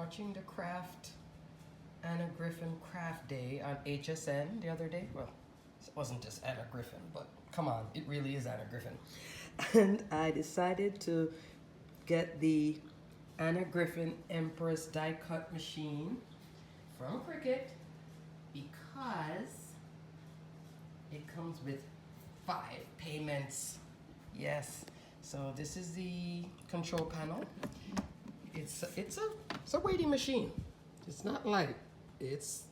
watching the Anna Griffin Craft Day on HSN the other day. Well, it wasn't just Anna Griffin, but come on, it really is Anna Griffin. And I decided to get the Anna Griffin Empress die cut machine from Cricut because it comes with 5 payments. Yes. So this is the control panel. It's a weighty machine. It's not light. It's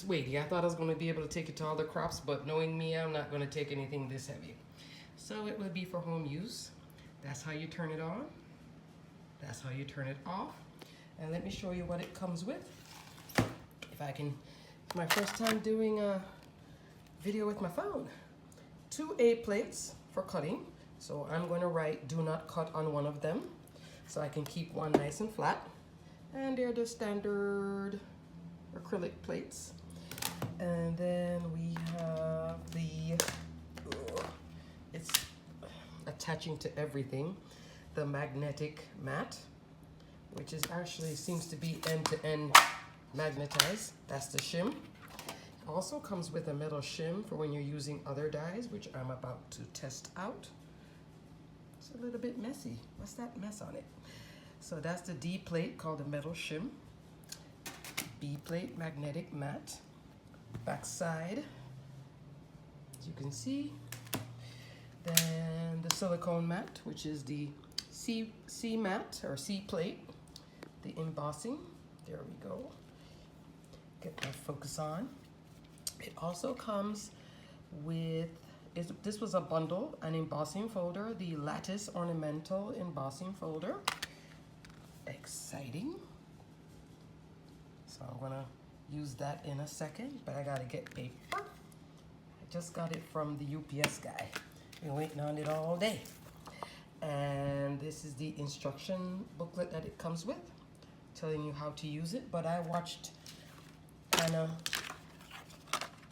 weighty. I thought I was going to be able to take it to all the crops, but knowing me, I'm not going to take anything this heavy. So it will be for home use. That's how you turn it on. That's how you turn it off. And let me show you what it comes with. If I can, it's my first time doing a video with my phone. 2 A plates for cutting. So I'm going to write do not cut on one of them so I can keep one nice and flat. And they're the standard acrylic plates. And then we have it's attaching to everything, the magnetic mat, which is actually seems to be end-to-end magnetized. That's the shim. It also comes with a metal shim for when you're using other dies, which I'm about to test out. It's a little bit messy. What's that mess on it? So that's the D plate called the metal shim. B plate magnetic mat. Back side, as you can see. Then the silicone mat, which is the C mat or C plate. The embossing. There we go. Get that focus on. It also comes with, this was a bundle, an embossing folder, the lattice ornamental embossing folder. Exciting. So I'm gonna use that in a second, but I gotta get paper. I just got it from the UPS guy. Been waiting on it all day. And this is the instruction booklet that it comes with, telling you how to use it. But I watched Anna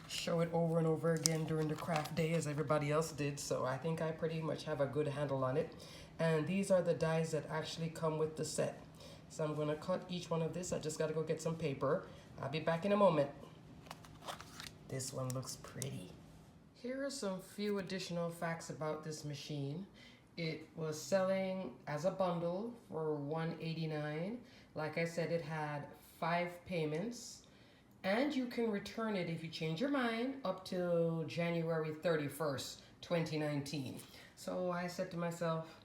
show it over and over again during the craft day as everybody else did, so I think I pretty much have a good handle on it. And these are the dies that actually come with the set. So I'm gonna cut each one of this. I just gotta go get some paper. I'll be back in a moment. This one looks pretty. Here are some few additional facts about this machine. It was selling as a bundle for $189. Like I said, it had 5 payments. And you can return it if you change your mind up till January 31st, 2019. So I said to myself,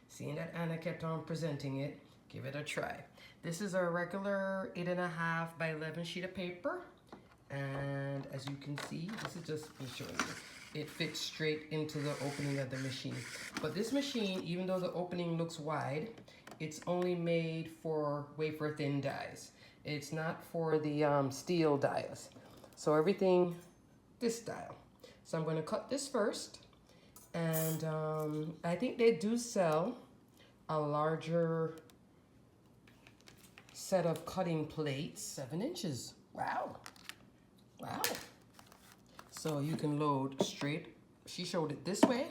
seeing that Anna kept on presenting it, give it a try. This is a regular 8.5 by 11 sheet of paper. And as you can see, this is just me showing you. It fits straight into the opening of the machine. But this machine, even though the opening looks wide, it's only made for wafer thin dies. It's not for the steel dies. So everything, this style. So I'm going to cut this first. And I think they do sell a larger set of cutting plates, 7 inches. Wow. Wow. So you can load straight. She showed it this way,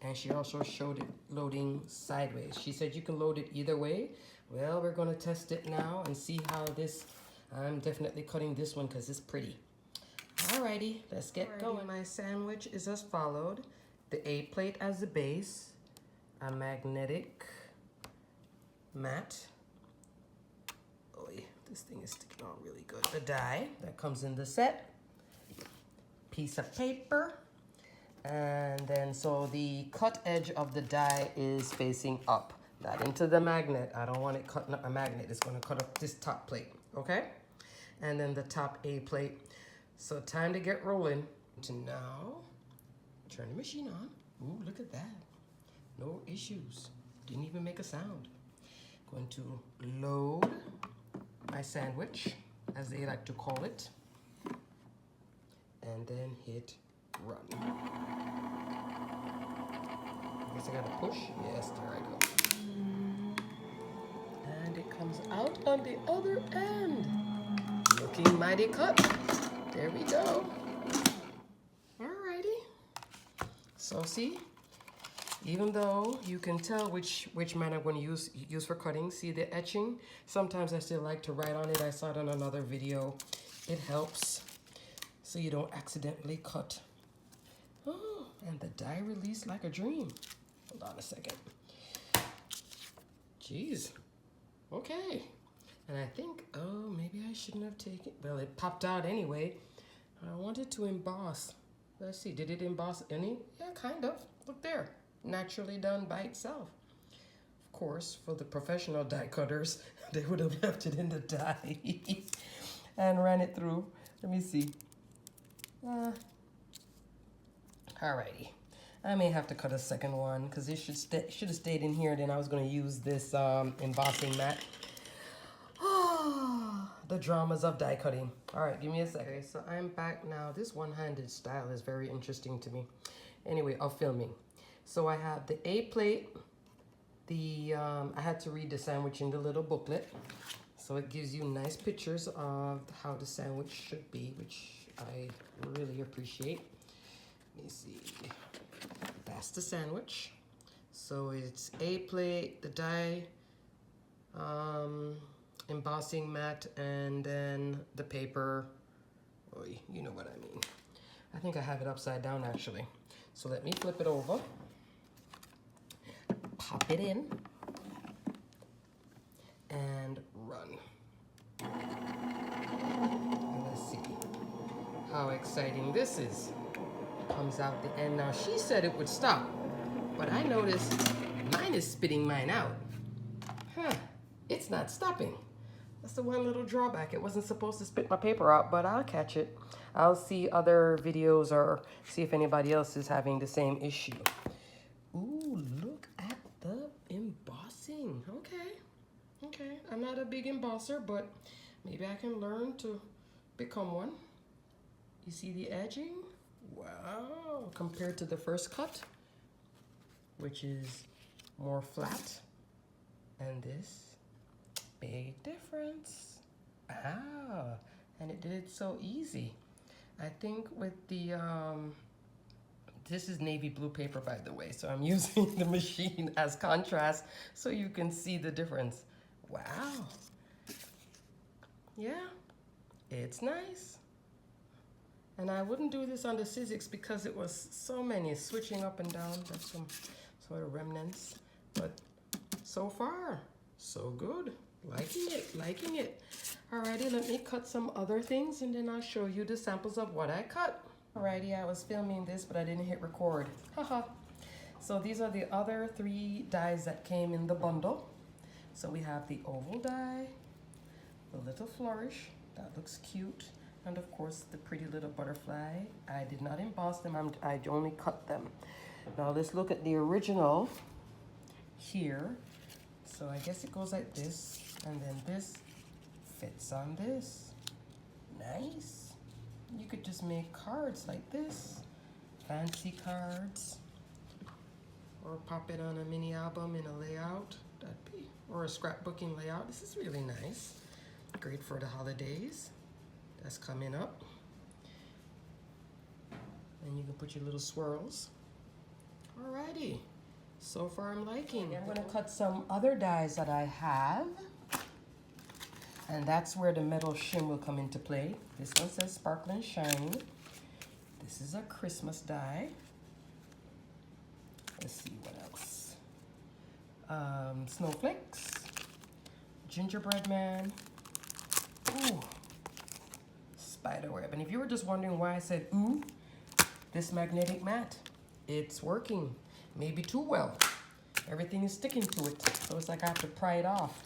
and she also showed it loading sideways. She said you can load it either way. Well, we're going to test it now and see how this, I'm definitely cutting this one because it's pretty. Alrighty, let's get going. My sandwich is as followed. The A plate as the base, a magnetic mat. Oh yeah, this thing is sticking on really good. The die that comes in the set, piece of paper, and then so the cut edge of the die is facing up, not into the magnet. I don't want it cutting up a magnet. It's going to cut up this top plate, okay? And then the top A plate. So time to get rolling. To now, turn the machine on. Ooh, look at that. No issues. Didn't even make a sound. Going to load my sandwich, as they like to call it. And then hit run. I guess I gotta push. Yes, there I go. And it comes out on the other end. Looking mighty cut. There we go. Alrighty. So see, Even though you can tell which mat I'm going to use for cutting. See the etching? Sometimes I still like to write on it. I saw it on another video. It helps so you don't accidentally cut. Oh, and the die released like a dream. Hold on a second. Jeez. Okay. And I think, oh, maybe I shouldn't have taken, well, it popped out anyway. I wanted to emboss. Let's see, did it emboss any? Yeah, kind of. Look there. Naturally done by itself. Of course, for the professional die cutters, they would have left it in the die and ran it through. Let me see. Alrighty. I may have to cut a second one because it should have stayed in here. Then I was going to use this embossing mat. The dramas of die cutting. All right, give me a second. Okay, so I'm back now. This one-handed style is very interesting to me. Anyway, of filming. So I have the A plate. I had to read the sandwich in the little booklet. So it gives you nice pictures of how the sandwich should be, which I really appreciate. Let me see. That's the sandwich. So it's A plate, the die, embossing mat, and then the paper. Oh, you know what I mean. I think I have it upside down actually. So let me flip it over. Pop it in. And run. And let's see how exciting this is. Comes out the end. Now she said it would stop, but I noticed mine is spitting mine out. Huh, it's not stopping. That's the one little drawback. It wasn't supposed to spit my paper out, but I'll catch it. I'll see other videos or see if anybody else is having the same issue. Ooh, look at the embossing. Okay, I'm not a big embosser, but maybe I can learn to become one. You see the edging? Wow, compared to the first cut, which is more flat, and this, big difference. Ah, and it did it so easy. I think with the, this is navy blue paper, by the way, so I'm using the machine as contrast so you can see the difference. Wow. Yeah, it's nice. And I wouldn't do this on the Sizzix because it was so many switching up and down. That's some sort of remnants. But so far, so good. Liking it. Alrighty, let me cut some other things and then I'll show you the samples of what I cut. Alrighty, I was filming this, but I didn't hit record. Haha. So these are the other 3 dies that came in the bundle. So we have the oval die, the little flourish, that looks cute. And of course, the pretty little butterfly. I did not emboss them, I only cut them. Now let's look at the original here. So I guess it goes like this, and then this fits on this. Nice. You could just make cards like this. Fancy cards. Or pop it on a mini album in a layout. Or a scrapbooking layout. This is really nice. Great for the holidays. That's coming up. And you can put your little swirls. Alrighty. So far I'm liking. I'm going to cut some other dies that I have. And that's where the metal shim will come into play. This one says Sparkle and Shine. This is a Christmas die. Let's see what else. Snowflakes. Gingerbread Man. Ooh. Spiderweb. And if you were just wondering why I said ooh, this magnetic mat, it's working. Maybe too well. Everything is sticking to it. So it's like I have to pry it off.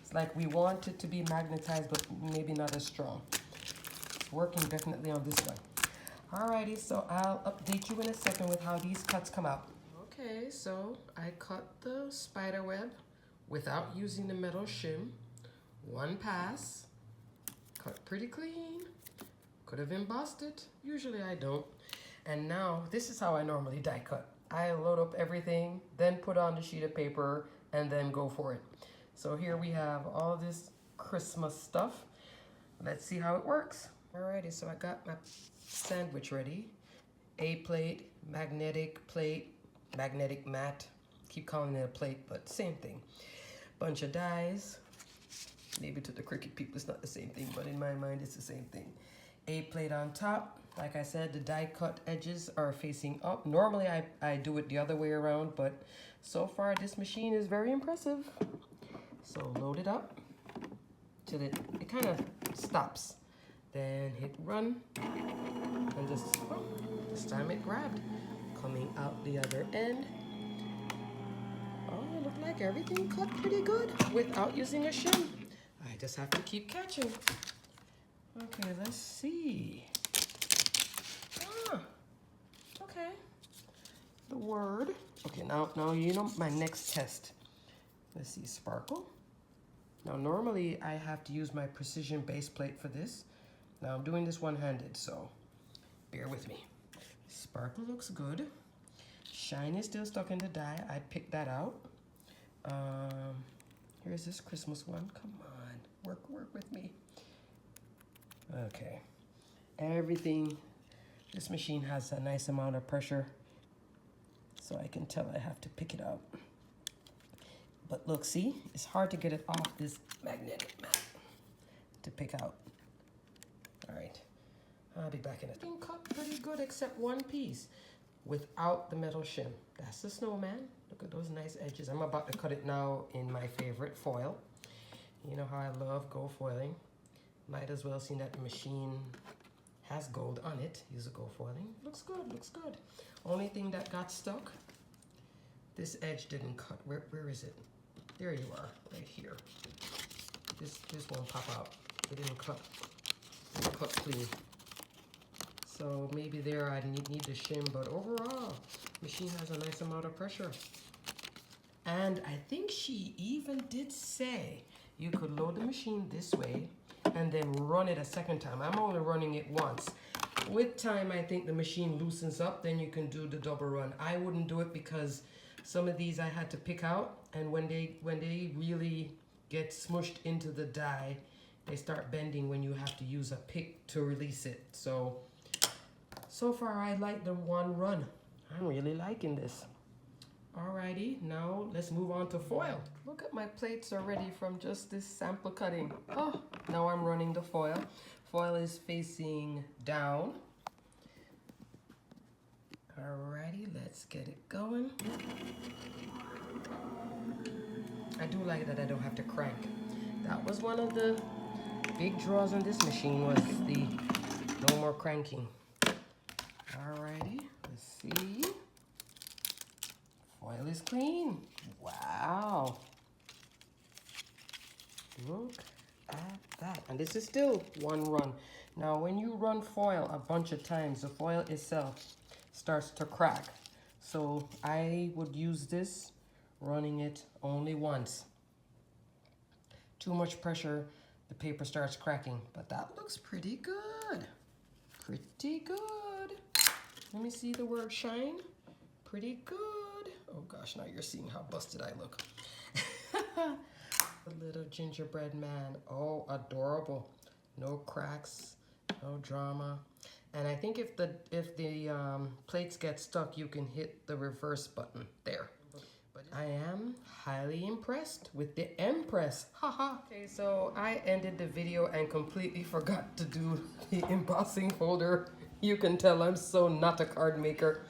It's like we want it to be magnetized, but maybe not as strong. It's working definitely on this one. Alrighty, so I'll update you in a second with how these cuts come out. Okay, so I cut the spider web without using the metal shim. One pass. Cut pretty clean. Could have embossed it. Usually I don't. And now this is how I normally die cut. I load up everything, then put on the sheet of paper, and then go for it. So here we have all this Christmas stuff. Let's see how it works. Alrighty, so I got my sandwich ready. A plate, magnetic mat. Keep calling it a plate, but same thing. Bunch of dies. Maybe to the Cricut people it's not the same thing, but in my mind it's the same thing. A plate on top. Like I said, the die cut edges are facing up. Normally I do it the other way around, but so far this machine is very impressive. So load it up till it kind of stops. Then hit run, and just, oh, this time it grabbed. Coming out the other end. Oh, it looked like everything cut pretty good without using a shim. I just have to keep catching. Okay, let's see. Ah, okay. The word. Okay, now you know my next test. Let's see, sparkle. Now normally I have to use my precision base plate for this. Now I'm doing this one-handed, so bear with me. Sparkle looks good. Shine is still stuck in the die. I picked that out. Here's this Christmas one. Come on, work with me. Okay, everything. This machine has a nice amount of pressure, so I can tell I have to pick it out. But look, see, it's hard to get it off this magnetic mat to pick out. All right, I'll be back in a thing. Cut pretty good except one piece without the metal shim. That's the snowman. Look at those nice edges. I'm about to cut it now in my favorite foil. You know how I love gold foiling. Might as well see that the machine has gold on it. Use a gold foiling. Looks good, looks good. Only thing that got stuck, this edge didn't cut. Where is it? There you are, right here. This won't pop out. It didn't cut. It didn't cut clean. So maybe there I need the shim, but overall, machine has a nice amount of pressure. And I think she even did say you could load the machine this way and then run it a second time. I'm only running it once. With time, I think the machine loosens up, then you can do the double run. I wouldn't do it because some of these I had to pick out, and when they really get smushed into the die, they start bending when you have to use a pick to release it. So far I like the one run. I'm really liking this. Alrighty, now let's move on to foil. Look at my plates already from just this sample cutting. Oh, now I'm running the foil. Foil is facing down. Alrighty, let's get it going. I do like that I don't have to crank. That was one of the big draws on this machine, was the no more cranking. Alrighty, let's see. Foil is clean. Wow. Look at that. And this is still one run. Now, when you run foil a bunch of times, the foil itself starts to crack. So I would use this running it only once. Too much pressure, the paper starts cracking. But that looks pretty good. Pretty good. Let me see the word shine. Pretty good. Oh gosh, now you're seeing how busted I look. A little gingerbread man. Oh, adorable. No cracks, no drama. And I think if the plates get stuck, you can hit the reverse button there. But I am highly impressed with the Empress. Haha. Okay, so I ended the video and completely forgot to do the embossing folder. You can tell I'm so not a card maker.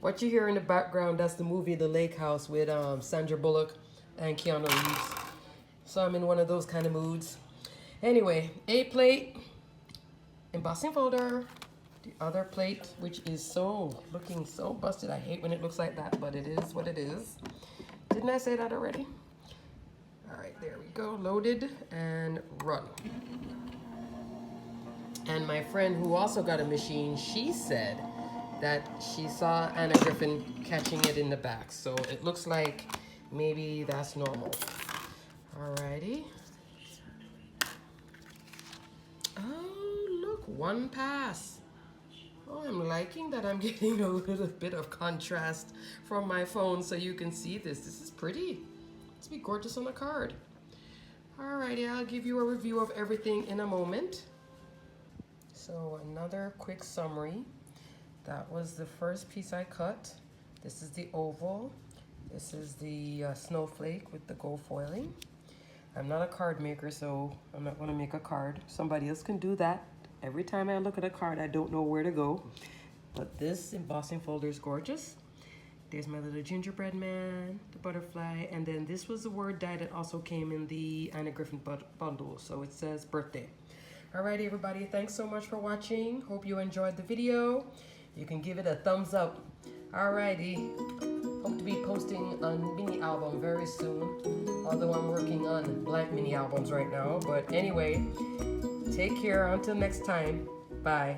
What you hear in the background, that's the movie The Lake House with Sandra Bullock and Keanu Reeves. So I'm in one of those kind of moods. Anyway, A plate, embossing folder. The other plate, which is looking so busted. I hate when it looks like that, but it is what it is. Didn't I say that already? All right, there we go. Loaded and run. And my friend who also got a machine, she said that she saw Anna Griffin catching it in the back. So it looks like maybe that's normal. Alrighty. Oh, look, one pass. Oh, I'm liking that I'm getting a little bit of contrast from my phone so you can see this. This is pretty. It's be gorgeous on a card. Alrighty, I'll give you a review of everything in a moment. So another quick summary. That was the first piece I cut. This is the oval. This is the snowflake with the gold foiling. I'm not a card maker, so I'm not going to make a card. Somebody else can do that. Every time I look at a card, I don't know where to go. But this embossing folder is gorgeous. There's my little gingerbread man, the butterfly, and then this was the word die that also came in the Anna Griffin bundle. So it says birthday. Alrighty, everybody, thanks so much for watching. Hope you enjoyed the video. You can give it a thumbs up. Alrighty, hope to be posting a mini album very soon. Although I'm working on blank mini albums right now. But anyway, take care until next time. Bye.